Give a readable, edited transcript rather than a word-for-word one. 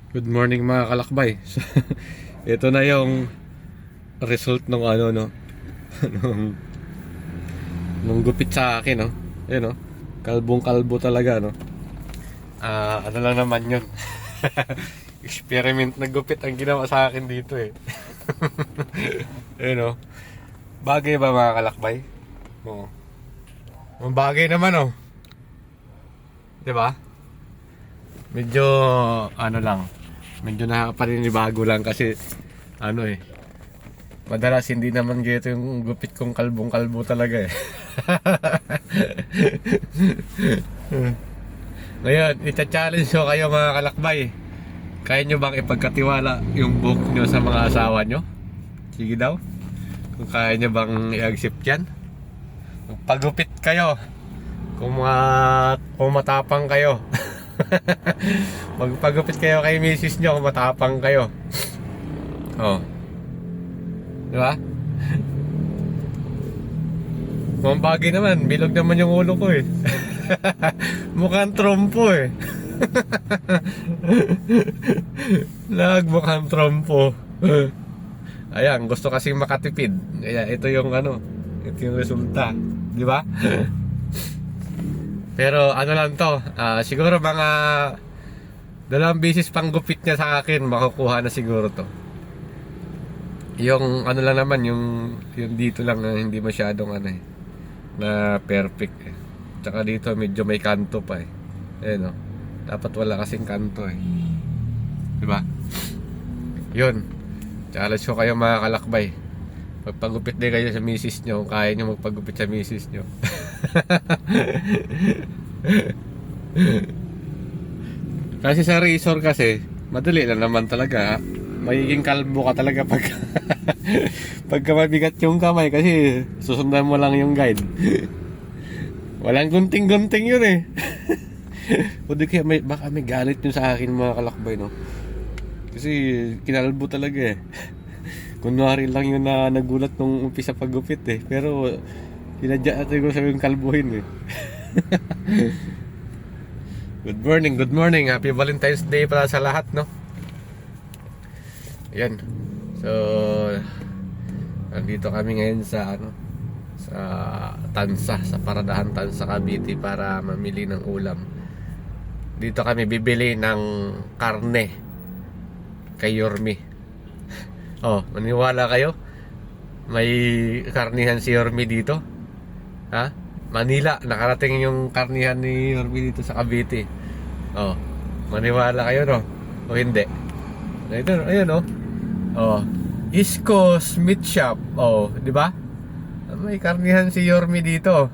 Good morning mga kalakbay. So, ito na yung result ng ano no. nung, nung gupit sa akin no. Ayun no. Kalbong kalbo talaga no. Ano lang naman yun. Experiment na gupit ang ginawa sa akin dito eh. Ayun no. Bagay ba mga kalakbay? Oo. Bagay naman oh. 'Di ba? Medyo ano lang. Medyo nakakapaninibago lang kasi ano eh. Madalas hindi naman gito yung gupit kong kalbong-kalbo talaga eh. Ngayon, ita-challenge ko kayo mga kalakbay. Kaya nyo bang ipagkatiwala yung buhok nyo sa mga asawa nyo? Sige daw. Kung kaya nyo bang i-accept yan. Pagupit kayo. Kung matapang kayo. Magpagupit kayo kay misis nyo kung matapang kayo. Oh. Diba? Mukhang bagay naman. Bilog naman yung ulo ko eh. Mukhang trompo eh. Mukhang trompo. Ayan, gusto kasing makatipid. Kaya ito yung ano, ito yung resulta. Diba? Pero ano lang to, siguro mga 2 beses pang gupit niya sa akin, makukuha na siguro to. Yung ano lang naman, yung dito lang na hindi masyadong ano eh, na perfect eh. Tsaka dito medyo may kanto pa eh. Ayun o, dapat wala kasing kanto eh. Diba? Yun, challenge ko kayo mga kalakbay. Magpagupit din kayo sa misis nyo kung kaya nyo magpagupit sa misis nyo. Kasi sa razor kasi madali lang naman talaga. Magiging kalbo ka talaga pag pagka mabigat yung kamay kasi susundan mo lang yung guide. Walang gunting-gunting yun eh. O di kaya baka may galit yun sa akin mga kalakbay no. Kasi kinalbo talaga eh. Kunwari lang yun na nagulat nung umpisa paggupit eh. Pero sinadya natin ko sabi yung kalbuhin eh. Good morning. Happy Valentine's Day para sa lahat, no? Ayan. So, nandito kami ngayon sa ano, sa Tansa, sa Paradahan Tansa, Cavite para mamili ng ulam. Dito kami bibili ng karne kay Yorme. Oh, maniwala kayo? May karnihan si Yorme dito? Ha? Manila, nakarating yung karnihan ni Yorme dito sa Cavite. Oh, maniwala kayo no? O hindi? Ito, ayun oh. Oh, East Coast Meat Shop. Oh, di ba? May karnihan si Yorme dito.